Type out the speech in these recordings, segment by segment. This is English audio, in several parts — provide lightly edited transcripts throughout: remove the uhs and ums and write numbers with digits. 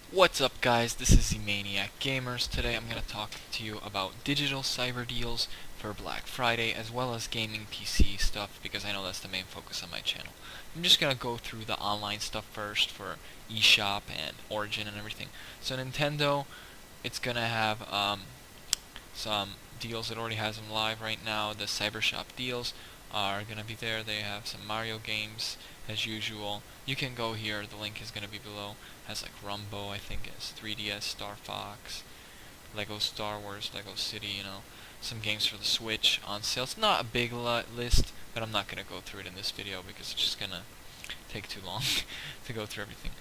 What's up, guys? This is the Maniac Gamers. Today I'm going to talk to you about digital cyber deals for Black Friday as well as gaming PC stuff because I know that's the main focus on my channel. I'm just going to go through the online stuff first for eShop and Origin and everything. So Nintendo, it's going to have some deals. It already has them live right now. The Cybershop deals are going to be there. They have some Mario games as usual. You can go here. The link is going to be below. Has like Rumbo, I think it's 3DS, Star Fox, Lego Star Wars, Lego City, some games for the Switch on sale. It's not a big list, but I'm not going to go through it in this video because it's just going to take too long to go through everything.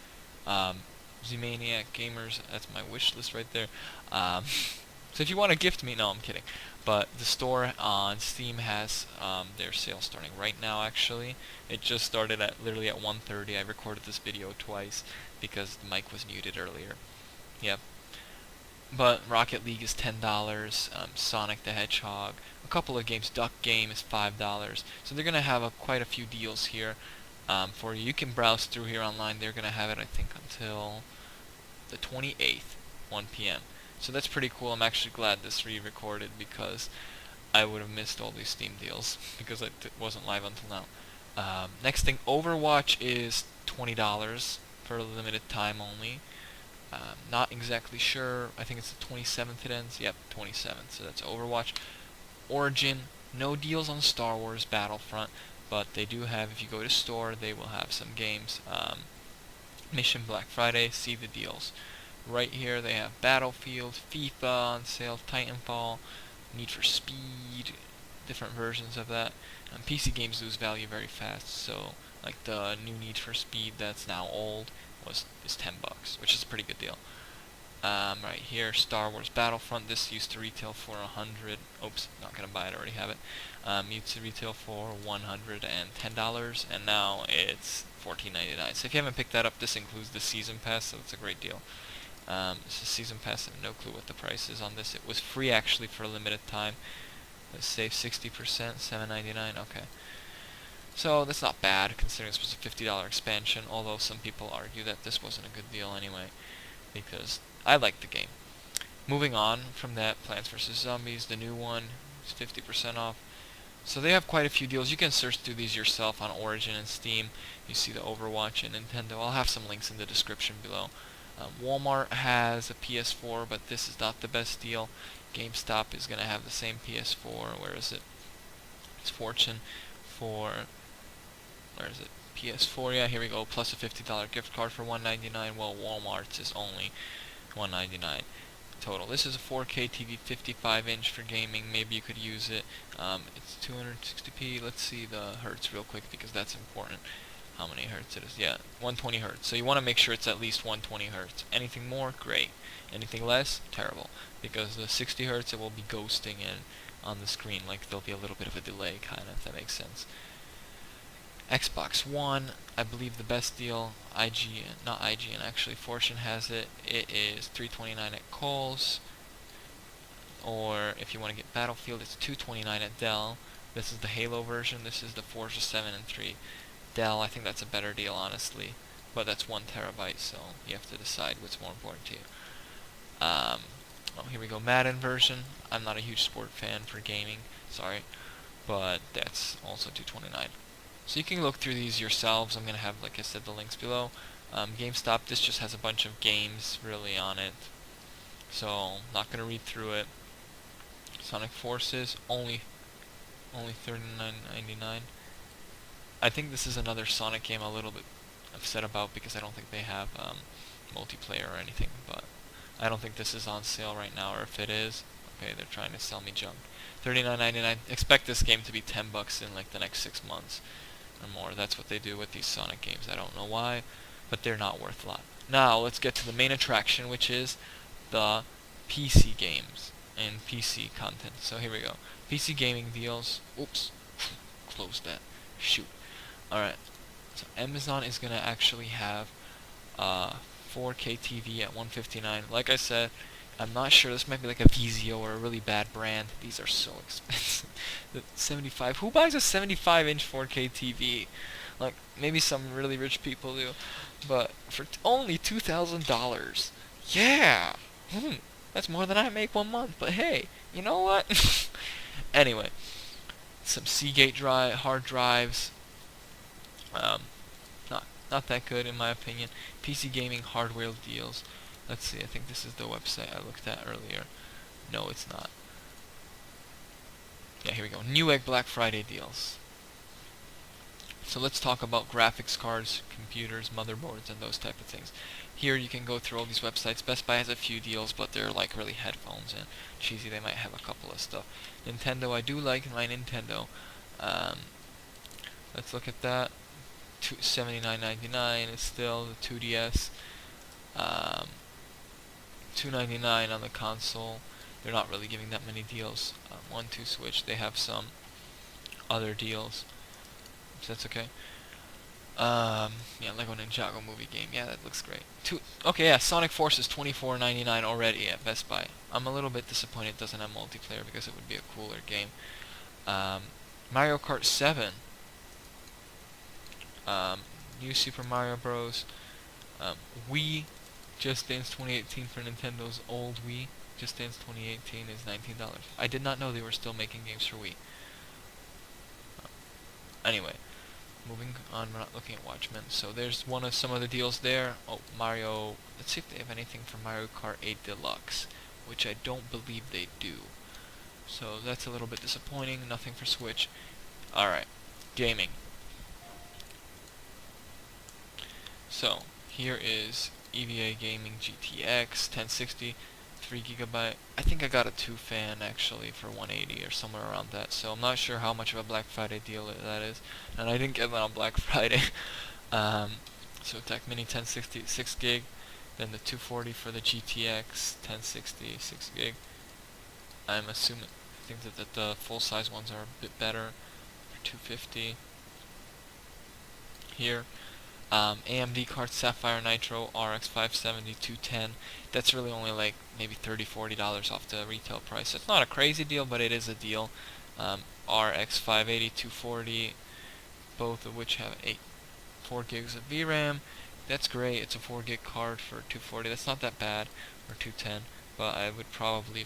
Z-Maniac Gamers, that's my wish list right there. So if you want to gift me, no, I'm kidding. But the store on Steam has their sale starting right now, actually. It just started at literally at 1:30. I recorded this video twice because the mic was muted earlier. Yep. But Rocket League is $10, Sonic the Hedgehog, a couple of games, Duck Game is $5. So they're going to have quite a few deals here for you. You can browse through here online. They're going to have it, I think, until the 28th, 1 p.m. So that's pretty cool. I'm actually glad this re-recorded because I would have missed all these Steam deals because it wasn't live until now. Next thing, Overwatch is $20 for a limited time only. Not exactly sure. I think it's the 27th it ends. Yep, 27th. So that's Overwatch. Origin, no deals on Star Wars Battlefront, but they do have, if you go to store, they will have some games. Mission Black Friday, see the deals. Right here they have Battlefield, FIFA on sale, Titanfall, Need for Speed, different versions of that. PC games lose value very fast, so like the new Need for Speed that's now old is $10, which is a pretty good deal. Right here, Star Wars Battlefront. This used to retail for $100. Oops, not gonna buy it. I already have it. Used to retail for $110, and now it's $14.99. So if you haven't picked that up, this includes the season pass, so it's a great deal. This is season pass. I have no clue what the price is on this. It was free actually for a limited time. Let's save 60%, $7.99. Okay. So that's not bad considering this was a $50 expansion, although some people argue that this wasn't a good deal anyway, because I like the game. Moving on from that, Plants vs. Zombies, the new one, is 50% off. So they have quite a few deals. You can search through these yourself on Origin and Steam. You see the Overwatch and Nintendo. I'll have some links in the description below. Walmart has a PS4, but this is not the best deal. GameStop is going to have the same PS4. Where is it? It's Fortune for... Where is it? PS4, yeah, here we go. Plus a $50 gift card for $199. Well, Walmart's is only $199 total. This is a 4K TV, 55-inch for gaming. Maybe you could use it. It's 260p. Let's see the hertz real quick because that's important. How many hertz it is? Yeah, 120 hertz. So you want to make sure it's at least 120 hertz. Anything more, great. Anything less, terrible. Because the 60 hertz, it will be ghosting in on the screen. Like there'll be a little bit of a delay, kind of, if that makes sense. Xbox One, I believe the best deal. Not IGN actually. Fortune has it. It is $329 at Kohl's. Or if you want to get Battlefield, it's $229 at Dell. This is the Halo version. This is the Forza 7 and 3. Dell, I think that's a better deal, honestly. But that's 1 terabyte, so you have to decide what's more important to you. Oh, here we go. Madden version. I'm not a huge sport fan for gaming. Sorry. But that's also $229. So you can look through these yourselves. I'm going to have, like I said, the links below. GameStop, this just has a bunch of games really on it. So, not going to read through it. Sonic Forces, only $39.99. I think this is another Sonic game I'm a little bit upset about because I don't think they have multiplayer or anything. But I don't think this is on sale right now, or if it is, okay, they're trying to sell me junk. $39.99. Expect this game to be $10 in like the next 6 months or more. That's what they do with these Sonic games. I don't know why, but they're not worth a lot. Now let's get to the main attraction, which is the PC games and PC content. So here we go. PC gaming deals. Oops, close that. Shoot. Alright, so Amazon is going to actually have 4K TV at $159. Like I said, I'm not sure. This might be like a Vizio or a really bad brand. These are so expensive. The 75. Who buys a 75-inch 4K TV? Like, maybe some really rich people do. But for only $2,000. Yeah! That's more than I make 1 month. But hey, you know what? Anyway, some Seagate hard drives. Um, not that good in my opinion. PC gaming hardware deals. Let's see, I think this is the website I looked at earlier. No, it's not. Yeah, here we go. Newegg Black Friday deals. So let's talk about graphics cards, computers, motherboards, and those type of things. Here you can go through all these websites. Best Buy has a few deals, but they're like really headphones and cheesy. They might have a couple of stuff. Nintendo, I do like my Nintendo. Let's look at that. $79.99 is still the 2DS. $2.99 on the console. They're not really giving that many deals. 1-2 Switch, they have some other deals. So that's okay. Yeah, Lego Ninjago movie game. Yeah, that looks great. Okay, yeah, Sonic Forces $24.99 already at Best Buy. I'm a little bit disappointed it doesn't have multiplayer because it would be a cooler game. Mario Kart 7. New Super Mario Bros. Wii Just Dance 2018 for Nintendo's old Wii. Just Dance 2018 is $19. I did not know they were still making games for Wii. Anyway, moving on, we're not looking at Watchmen. So there's some of the deals there. Oh, Mario. Let's see if they have anything for Mario Kart 8 Deluxe, which I don't believe they do. So that's a little bit disappointing. Nothing for Switch. Alright, gaming. So here is EVA Gaming GTX 1060, 3GB. I think I got a 2-fan actually for 180 or somewhere around that. So I'm not sure how much of a Black Friday deal that is, and I didn't get that on Black Friday. So Tech Mini 1060 6GB, then the 240 for the GTX 1060 6GB. I think that the full size ones are a bit better for 250. Here. AMD card Sapphire Nitro RX 570 210. That's really only like maybe $30-$40 off the retail price. It's not a crazy deal, but it is a deal. RX 580 240, both of which have 4 gigs of VRAM. That's great. It's a 4 gig card for 240. That's not that bad, or 210. But I would probably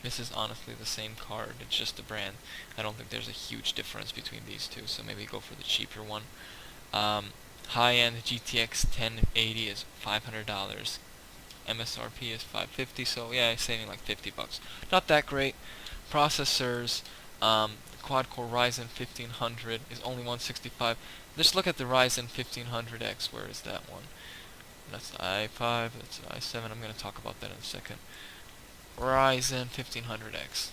this is honestly the same card, it's just the brand. I don't think there's a huge difference between these two, so maybe go for the cheaper one. High-end GTX 1080 is $500. MSRP is $550, so yeah, saving like $50. Not that great. Processors, quad-core Ryzen 1500 is only $165. Just look at the Ryzen 1500X. Where is that one? That's the i5, that's the i7. I'm going to talk about that in a second. Ryzen 1500X.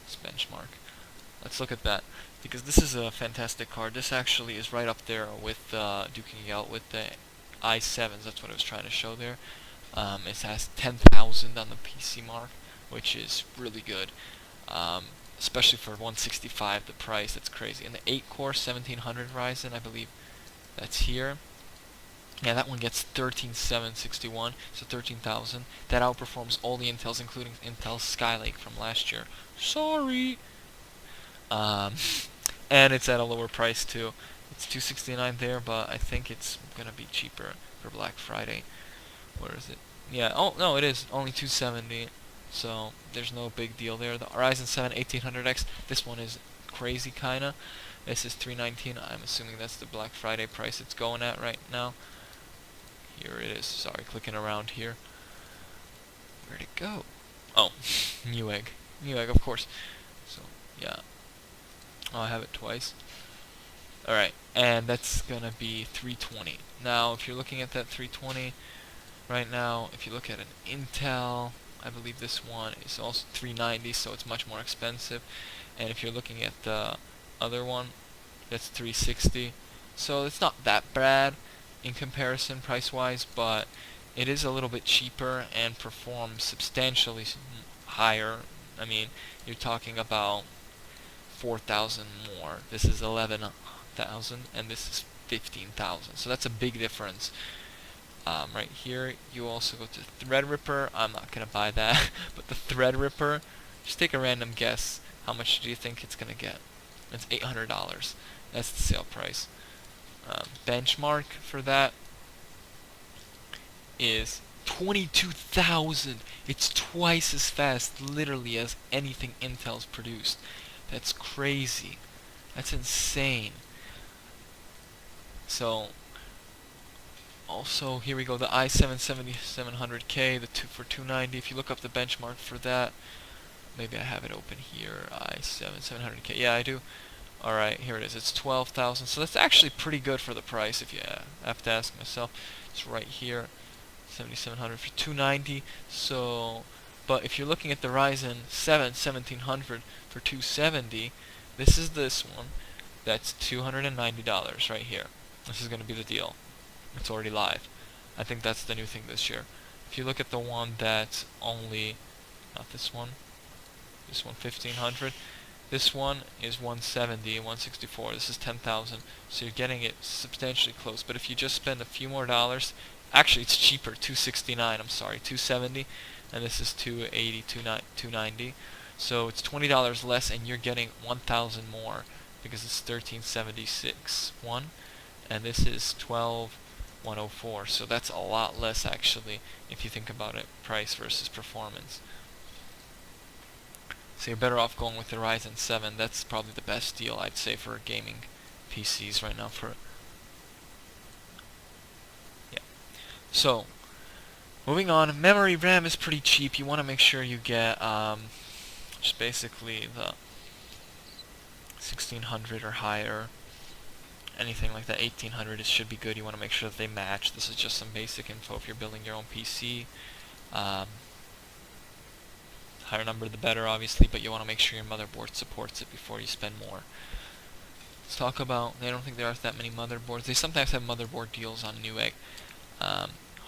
This benchmark. Let's look at that, because this is a fantastic card. This actually is right up there with duking it out with the i7s. That's what I was trying to show there. It has 10,000 on the PC mark, which is really good. Especially for 165 the price, that's crazy. And the 8-core 1700 Ryzen, I believe that's here. Yeah, that one gets 13,761, so 13,000. That outperforms all the Intels, including Intel Skylake from last year. Sorry. And it's at a lower price too. It's $269 there, but I think it's gonna be cheaper for Black Friday. Where is it? Yeah. Oh no, it is only $270. So there's no big deal there. The Ryzen 7 1800X. This one is crazy kinda. This is $319. I'm assuming that's the Black Friday price it's going at right now. Here it is. Sorry, clicking around here. Where'd it go? Oh, Newegg. Newegg, of course. So, yeah. Oh, I have it twice. Alright, and that's gonna be $320. Now, if you're looking at that $320 right now, if you look at an Intel, I believe this one is also $390, so it's much more expensive. And if you're looking at the other one, that's $360. So it's not that bad in comparison price-wise, but it is a little bit cheaper and performs substantially higher. I mean, you're talking about 4,000 more. This is 11,000 and this is 15,000. So that's a big difference. Right here, you also go to Threadripper. I'm not gonna buy that, but the Threadripper. Just take a random guess. How much do you think it's gonna get? It's $800. That's the sale price. Benchmark for that is 22,000. It's twice as fast, literally, as anything Intel's produced. That's crazy. That's insane. So, also, here we go, the i7-7700K, for 290. If you look up the benchmark for that, maybe I have it open here, i7-700K. Yeah, I do. Alright, here it is. It's 12,000. So that's actually pretty good for the price, if you have to ask myself. It's right here, 7700 for 290. So, but if you're looking at the Ryzen 7 1700 for 270, this is this one. That's $290 right here. This is going to be the deal. It's already live. I think that's the new thing this year. If you look at the one that's only, not this one 1500, this one is 170 and 164. This is 10,000. So you're getting it substantially close. But if you just spend a few more dollars, actually it's cheaper, 269. I'm sorry, 270, and this is 280, 290. So it's $20 less, and you're getting 1,000 more because it's 1376 one, and this is 12104. So that's a lot less actually if you think about it, price versus performance. So you're better off going with the Ryzen 7. That's probably the best deal, I'd say, for gaming PCs right now. Yeah. So, moving on, memory RAM is pretty cheap. You want to make sure you get just basically the 1600 or higher. Anything like that, 1800, it should be good. You want to make sure that they match. This is just some basic info if you're building your own PC. Higher number the better, obviously, but you want to make sure your motherboard supports it before you spend more. Let's talk about, I don't think there are that many motherboards. They sometimes have motherboard deals on Newegg.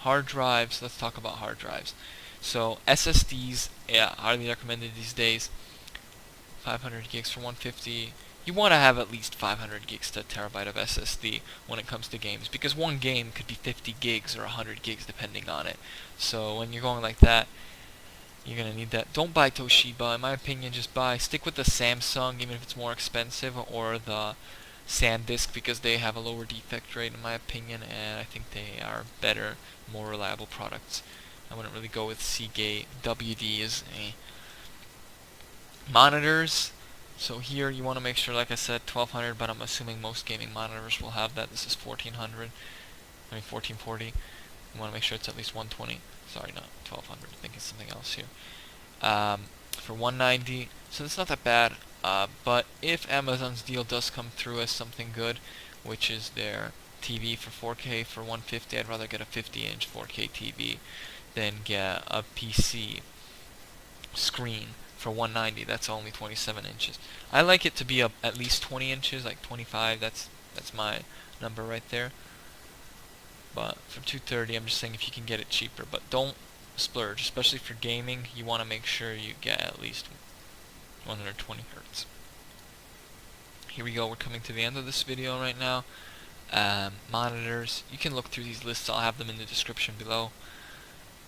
Hard drives, let's talk about hard drives. So SSDs, yeah, highly recommended these days. 500 gigs for 150. You want to have at least 500 gigs to a terabyte of SSD when it comes to games, because one game could be 50 gigs or 100 gigs depending on it. So when you're going like that, you're going to need that. Don't buy Toshiba. In my opinion, stick with the Samsung, even if it's more expensive, or the SanDisk, because they have a lower defect rate, in my opinion, and I think they are better, more reliable products. I wouldn't really go with Seagate. WD is a monitors. So here you want to make sure, like I said, 1200, but I'm assuming most gaming monitors will have that. This is 1440. You want to make sure it's at least 120. Sorry, not 1200. I think it's something else here. For 190, so it's not that bad. But if Amazon's deal does come through as something good, which is their TV for 4K for 150, I'd rather get a 50-inch 4K TV than get a PC screen for 190. That's only 27 inches. I like it to be at least 20 inches, like 25. That's my number right there. But for 230, I'm just saying if you can get it cheaper. But don't splurge, especially for gaming. You want to make sure you get at least 120 hertz. Here we go. We're coming to the end of this video right now. Monitors. You can look through these lists. I'll have them in the description below.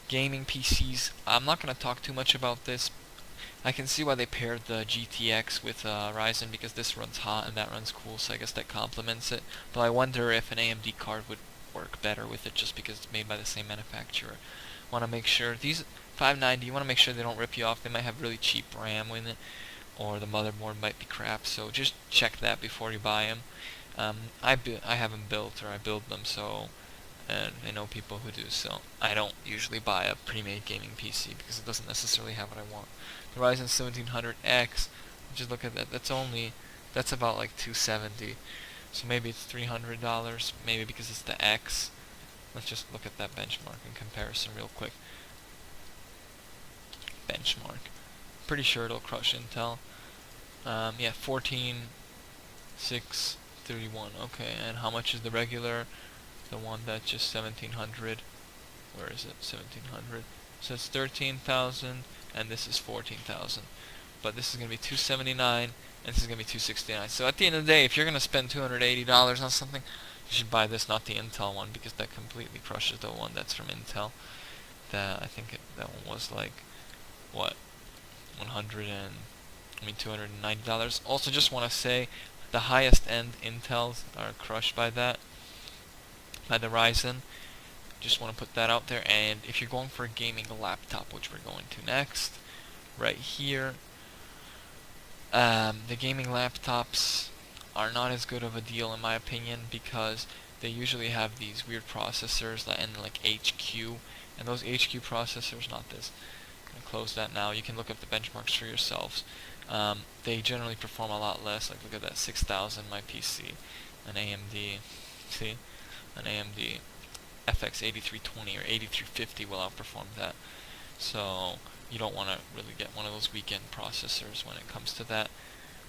Gaming PCs. I'm not going to talk too much about this. I can see why they paired the GTX with Ryzen, because this runs hot and that runs cool, so I guess that complements it. But I wonder if an AMD card would work better with it, just because it's made by the same manufacturer. Want to make sure these 590, you want to make sure they don't rip you off. They might have really cheap RAM with it, or the motherboard might be crap, so just check that before you buy them. I have them built, or I build them, so, and I know people who do, so I don't usually buy a pre-made gaming PC because it doesn't necessarily have what I want. The Ryzen 1700X, just look at that, that's about like $270, so maybe it's $300, maybe because it's the X. Let's just look at that benchmark in comparison real quick. Benchmark. Pretty sure it'll crush Intel. Yeah, 14,631. Okay, and how much is the regular? The one that's just 1700. Where is it? 1700. So it's 13,000, and this is 14,000. But this is going to be 279, and this is going to be 269. So at the end of the day, if you're going to spend $280 on something, you should buy this, not the Intel one, because that completely crushes the one that's from Intel. That I think that one was like, what, 100 and $290. Also, just want to say the highest end Intels are crushed by that, by the Ryzen. Just want to put that out there. And if you're going for a gaming laptop, which we're going to next, right here, the gaming laptops are not as good of a deal in my opinion, because they usually have these weird processors that end in like HQ, and those HQ processors, not this, I'm going to close that now, you can look up the benchmarks for yourselves. They generally perform a lot less. Like, look at that, 6000 my PC, an AMD, see, an AMD FX 8320 or 8350 will outperform that. So you don't want to really get one of those weekend processors when it comes to that.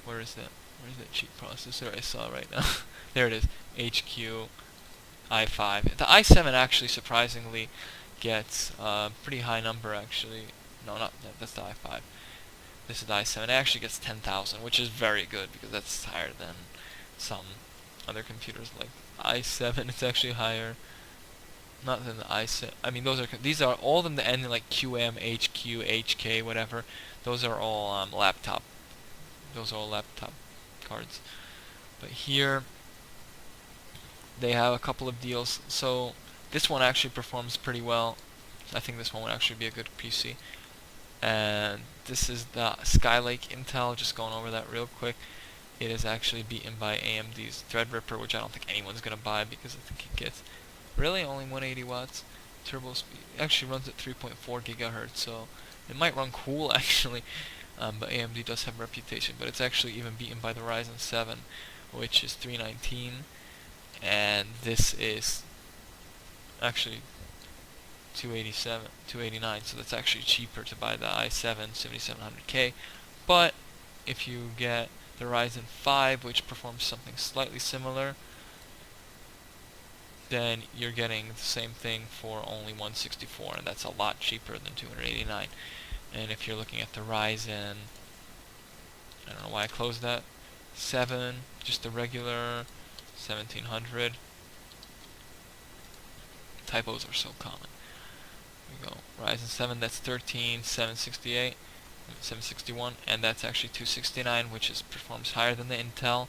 Where is that? Where's that cheap processor I saw right now? There it is, HQ i5. The i7 actually surprisingly gets a pretty high number actually. No, not that, that's the i5. This is the i7. It actually gets 10,000, which is very good because that's higher than some other computers like i7. It's actually higher. Not than the i7. I mean, these are all of them that end in like QM, HQ, HK, whatever. Those are all laptop. Those are all laptop cards. But here they have a couple of deals. So this one actually performs pretty well. I think this one would actually be a good PC. And this is the Skylake Intel. Just going over that real quick. It is actually beaten by AMD's Threadripper, which I don't think anyone's gonna buy because I think it gets really only 180 watts turbo speed. It actually runs at 3.4 gigahertz, so it might run cool actually. But AMD does have a reputation. But it's actually even beaten by the Ryzen 7, which is 319, and this is actually 289. So that's actually cheaper to buy the i7 7700K. But if you get the Ryzen 5, which performs something slightly similar, then you're getting the same thing for only 164, and that's a lot cheaper than 289. And if you're looking at the Ryzen, I don't know why I closed that, 7, just the regular 1700. Typos are so common. Here we go. Ryzen 7, that's 13768, 761, and that's actually 269, which performs higher than the Intel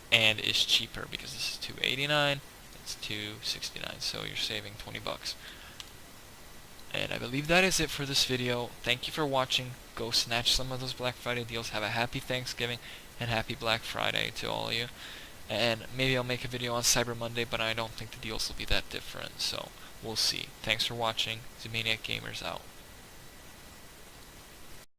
and is cheaper because this is 289. It's 269, so you're saving 20 bucks. And I believe that is it for this video. Thank you for watching. Go snatch some of those Black Friday deals. Have a happy Thanksgiving and happy Black Friday to all of you. And maybe I'll make a video on Cyber Monday, but I don't think the deals will be that different, so we'll see. Thanks for watching. Maniac Gamers out.